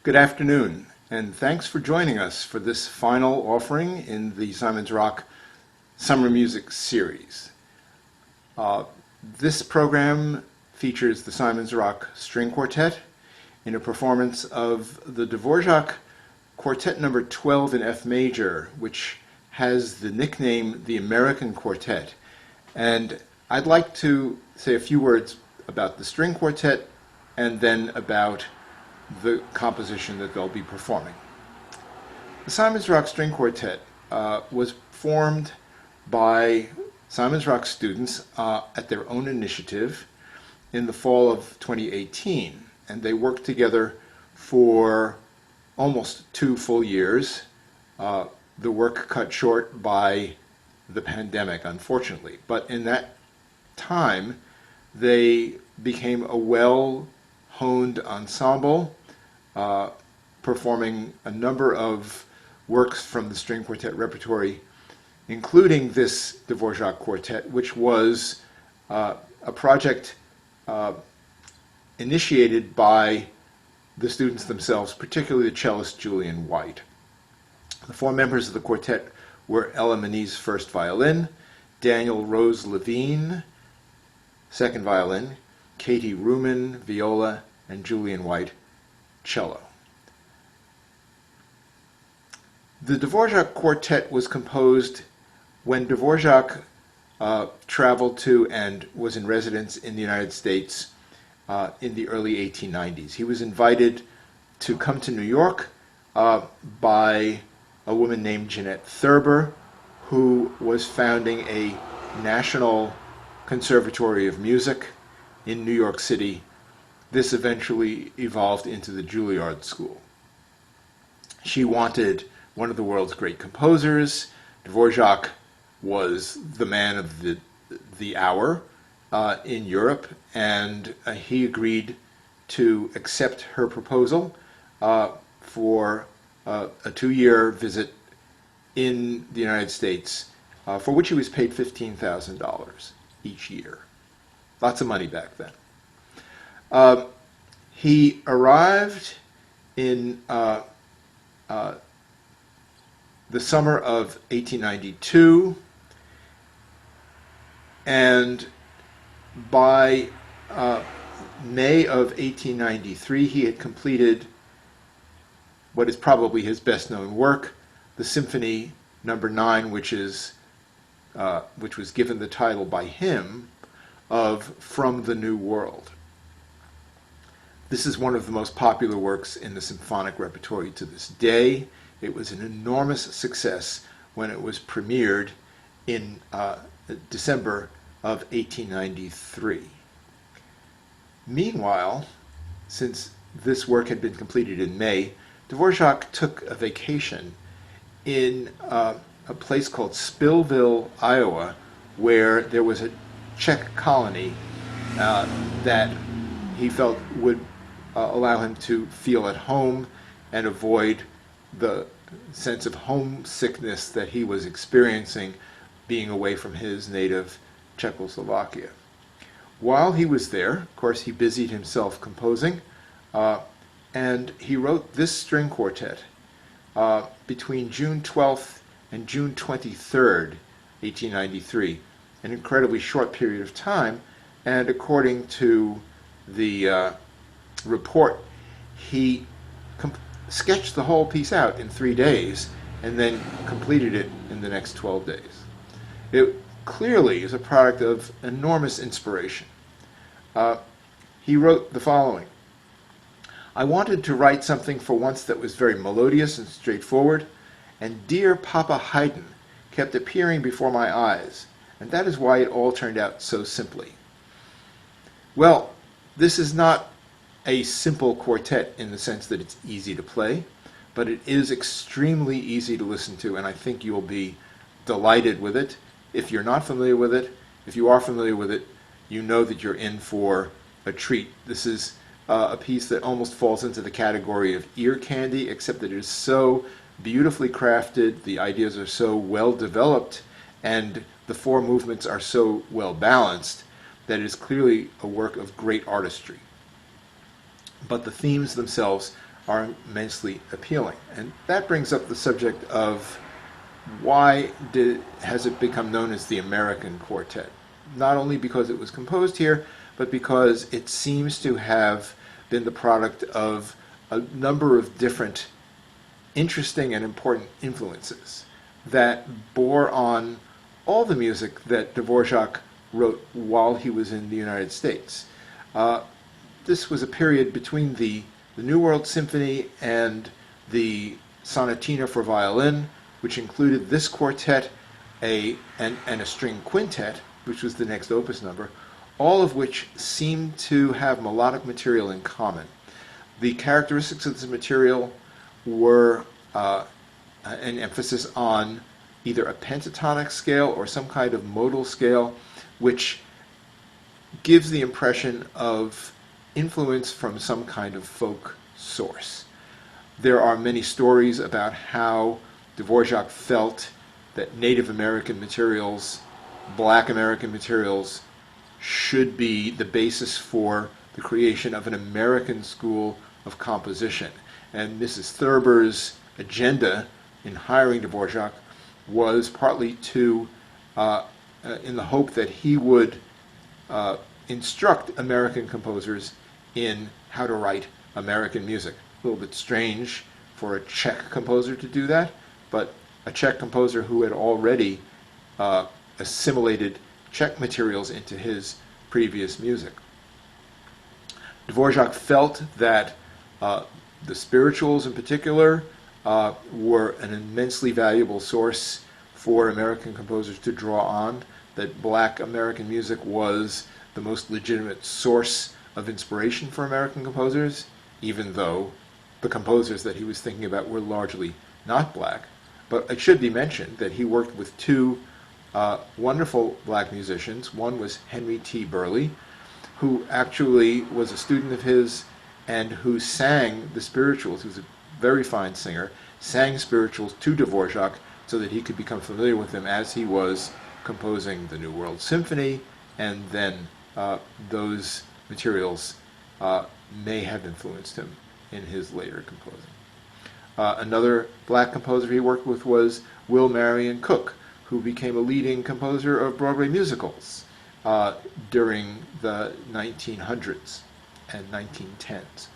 Good afternoon, and thanks for joining us for this final offering in the Simon's Rock Summer Music Series. This program features the Simon's Rock String Quartet in a performance of the Dvorak Quartet number 12 in F major, which has the nickname the American Quartet. And I'd like to say a few words about the string quartet and then about the composition that they'll be performing. The Simon's Rock String Quartet was formed by Simon's Rock students at their own initiative in the fall of 2018, and they worked together for almost 2 full years. The work cut short by the pandemic, unfortunately, but in that time they became a well-honed ensemble, performing a number of works from the string quartet repertory, including this Dvorak Quartet, which was a project initiated by the students themselves, particularly the cellist Julian White. The 4 members of the quartet were Ella Maniz, first violin, Daniel Rose Levine, second violin, Katie Ruman, viola, and Julian White, cello. The Dvorak Quartet was composed when Dvorak traveled to and was in residence in the United States in the early 1890s. He was invited to come to New York by a woman named Jeanette Thurber, who was founding a national conservatory of music in New York City. This eventually evolved into the Juilliard School. She wanted one of the world's great composers. Dvorak was the man of the hour in Europe, and he agreed to accept her proposal for a 2-year visit in the United States, for which he was paid $15,000 each year. Lots of money back then. He arrived in the summer of 1892, and by May of 1893 he had completed what is probably his best-known work, the Symphony number 9, which was given the title by him of From the New World. This is one of the most popular works in the symphonic repertory to this day. It was an enormous success when it was premiered in December of 1893. Meanwhile, since this work had been completed in May, Dvorak took a vacation in a place called Spillville, Iowa, where there was a Czech colony that he felt would allow him to feel at home and avoid the sense of homesickness that he was experiencing being away from his native Czechoslovakia. While he was there, of course, he busied himself composing, and he wrote this string quartet between June 12th and June 23rd, 1893, an incredibly short period of time, and according to the report, he sketched the whole piece out in 3 days and then completed it in the next 12 days. It clearly is a product of enormous inspiration. He wrote the following: I wanted to write something for once that was very melodious and straightforward, and dear Papa Haydn kept appearing before my eyes, and that is why it all turned out so simply. Well, this is not a simple quartet in the sense that it's easy to play, but it is extremely easy to listen to, and I think you'll be delighted with it. If you're not familiar with it, if you are familiar with it, you know that you're in for a treat. This is a piece that almost falls into the category of ear candy, except that it is so beautifully crafted, the ideas are so well developed, and the 4 movements are so well balanced that it is clearly a work of great artistry. But the themes themselves are immensely appealing. And that brings up the subject of has it become known as the American Quartet? Not only because it was composed here, but because it seems to have been the product of a number of different interesting and important influences that bore on all the music that Dvorak wrote while he was in the United States. This was a period between the New World Symphony and the Sonatina for violin, which included this quartet and a string quintet, which was the next opus number, all of which seemed to have melodic material in common. The characteristics of this material were an emphasis on either a pentatonic scale or some kind of modal scale, which gives the impression of influence from some kind of folk source. There are many stories about how Dvorak felt that Native American materials, Black American materials, should be the basis for the creation of an American school of composition. And Mrs. Thurber's agenda in hiring Dvorak was partly in the hope that he would instruct American composers in how to write American music. A little bit strange for a Czech composer to do that, but a Czech composer who had already assimilated Czech materials into his previous music. Dvorak felt that the spirituals in particular were an immensely valuable source for American composers to draw on, that Black American music was the most legitimate source of inspiration for American composers, even though the composers that he was thinking about were largely not Black. But it should be mentioned that he worked with two wonderful Black musicians. One was Henry T. Burley, who actually was a student of his and who sang the spirituals. He was a very fine singer, sang spirituals to Dvorak so that he could become familiar with them as he was composing the New World Symphony, and then those materials may have influenced him in his later composing. Another Black composer he worked with was Will Marion Cook, who became a leading composer of Broadway musicals during the 1900s and 1910s.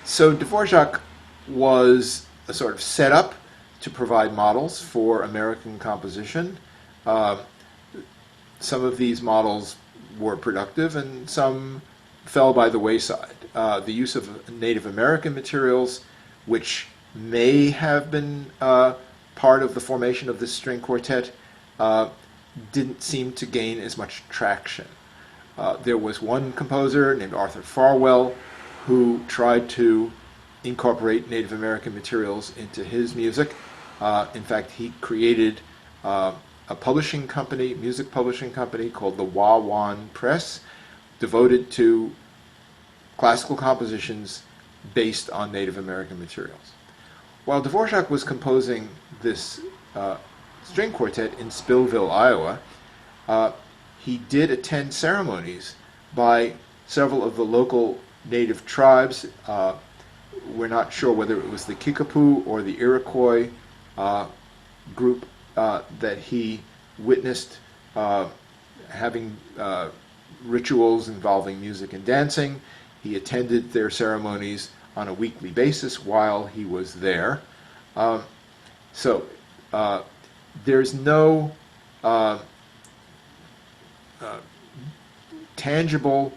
So Dvorak was a sort of set up to provide models for American composition. Some of these models were productive and some fell by the wayside. The use of Native American materials, which may have been part of the formation of this string quartet, didn't seem to gain as much traction. There was one composer named Arthur Farwell who tried to incorporate Native American materials into his music. In fact, he created a publishing company, music publishing company called the Wawan Press, devoted to classical compositions based on Native American materials. While Dvorak was composing this string quartet in Spillville, Iowa, he did attend ceremonies by several of the local native tribes. We're not sure whether it was the Kickapoo or the Iroquois group that he witnessed having rituals involving music and dancing. He attended their ceremonies on a weekly basis while he was there. So there's no tangible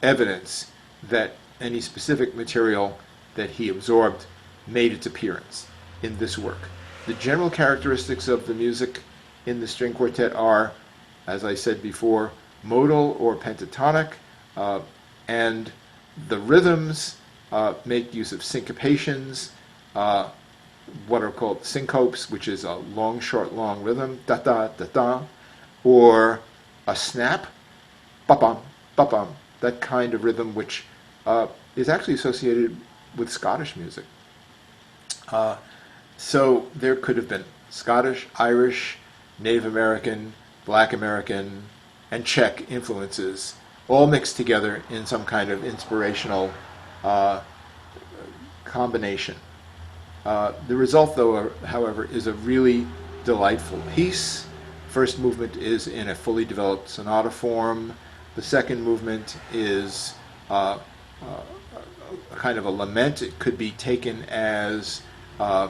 evidence that any specific material that he absorbed made its appearance in this work. The general characteristics of the music in the string quartet are, as I said before, modal or pentatonic, and the rhythms make use of syncopations, what are called syncopes, which is a long, short, long rhythm, da-da, da-da, or a snap, ba-bum, ba-bum, that kind of rhythm which is actually associated with Scottish music. So there could have been Scottish, Irish, Native American, Black American, and Czech influences all mixed together in some kind of inspirational uh, combination. The result, though, however, is a really delightful piece. First movement is in a fully developed sonata form. The second movement is a kind of a lament. It could be taken as an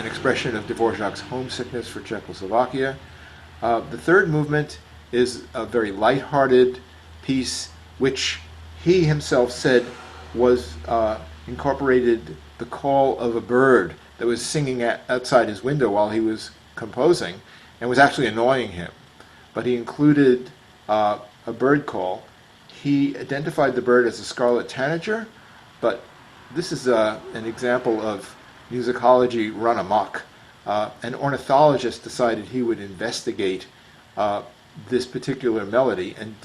expression of Dvorak's homesickness for Czechoslovakia. The third movement is a very light-hearted piece, which he himself said was incorporated the call of a bird that was singing outside his window while he was composing and was actually annoying him. But he included a bird call. He identified the bird as a scarlet tanager, but this is an example of musicology run amok. An ornithologist decided he would investigate this particular melody and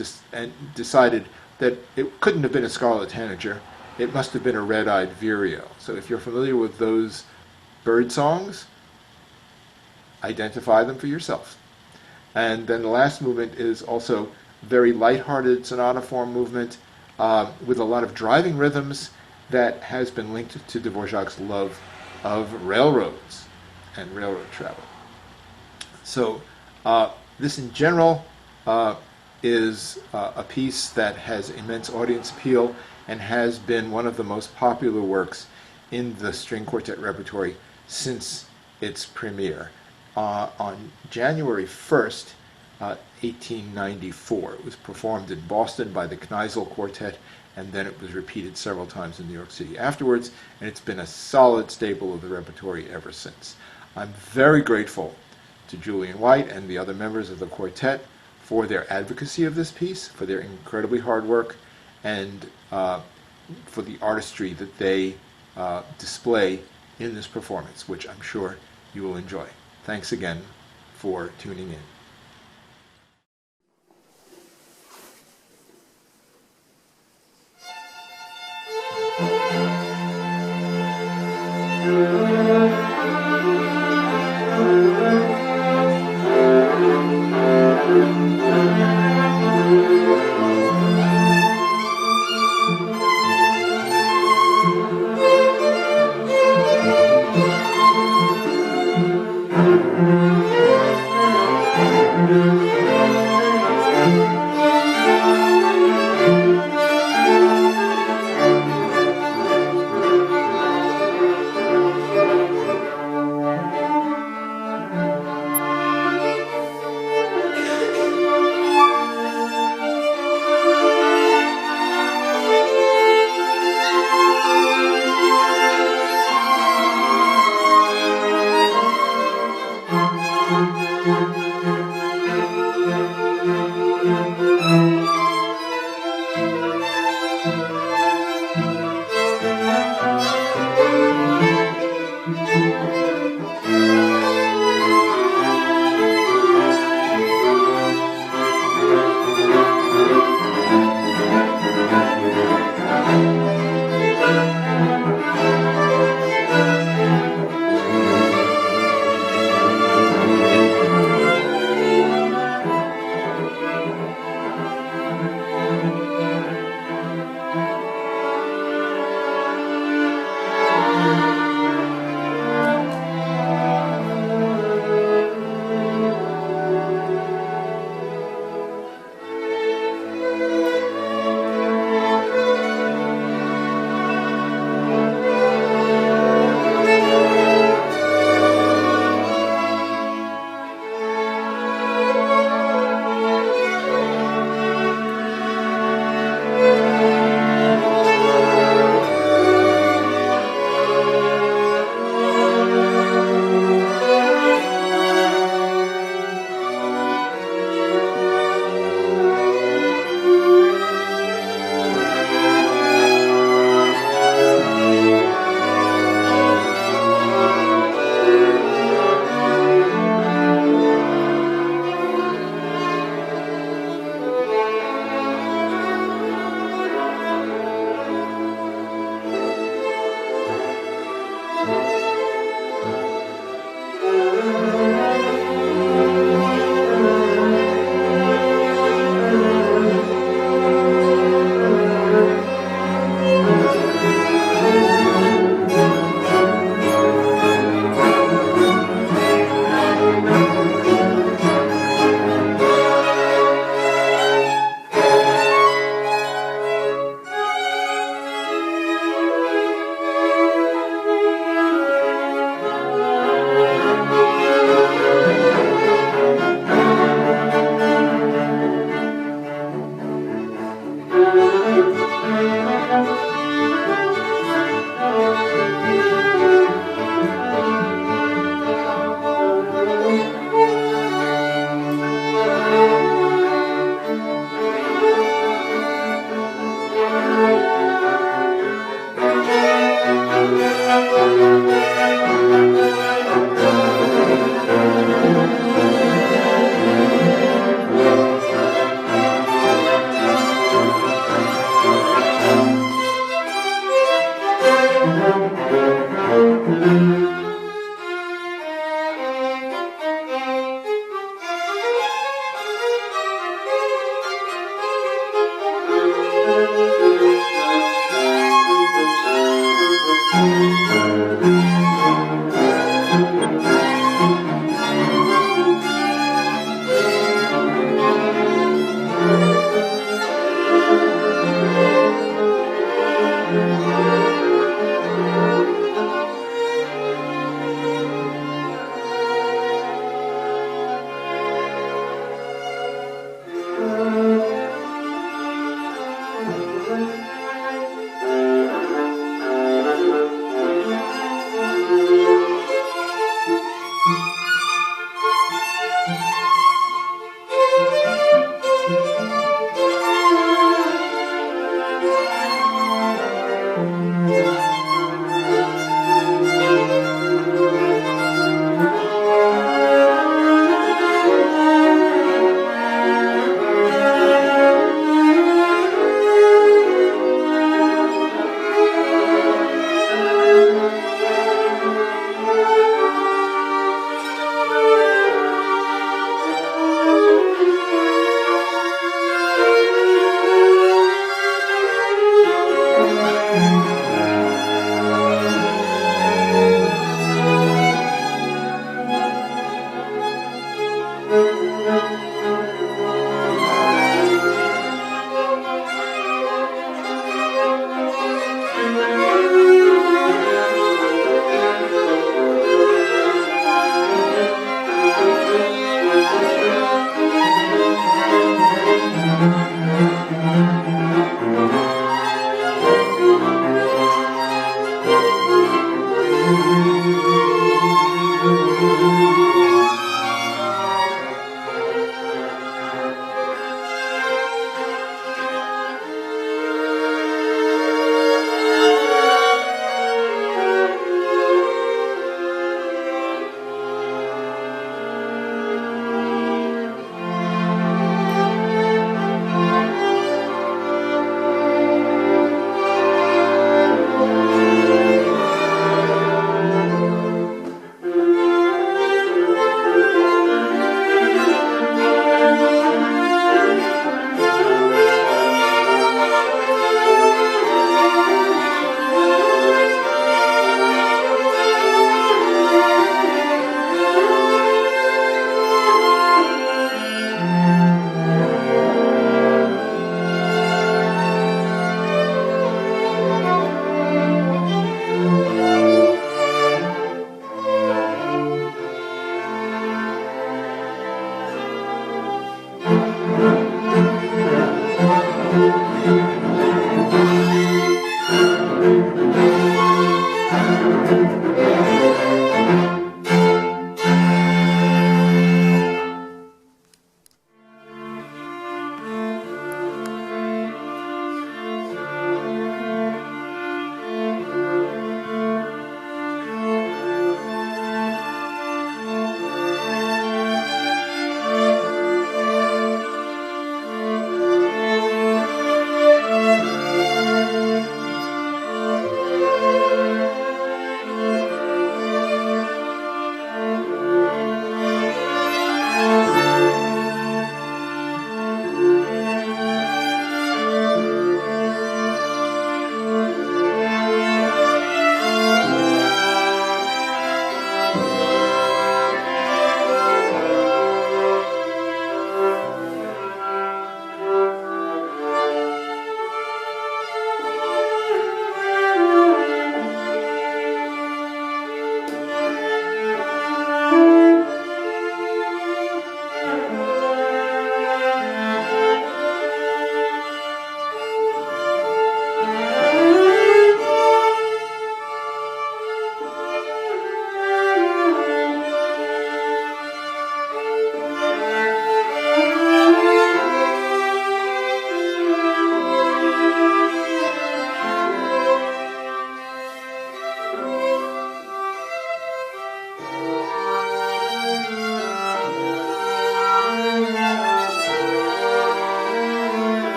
decided that it couldn't have been a scarlet tanager. It must have been a red-eyed vireo. So if you're familiar with those bird songs, identify them for yourself. And then the last movement is also very light-hearted sonata form movement with a lot of driving rhythms that has been linked to Dvorak's love of railroads and railroad travel. So this in general is a piece that has immense audience appeal and has been one of the most popular works in the string quartet repertory since its premiere. On January 1st, 1894, it was performed in Boston by the Kneisel Quartet, and then it was repeated several times in New York City afterwards, and it's been a solid staple of the repertory ever since. I'm very grateful to Julian White and the other members of the quartet for their advocacy of this piece, for their incredibly hard work, and for the artistry that they display in this performance, which I'm sure you will enjoy. Thanks again for tuning in.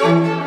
Thank you.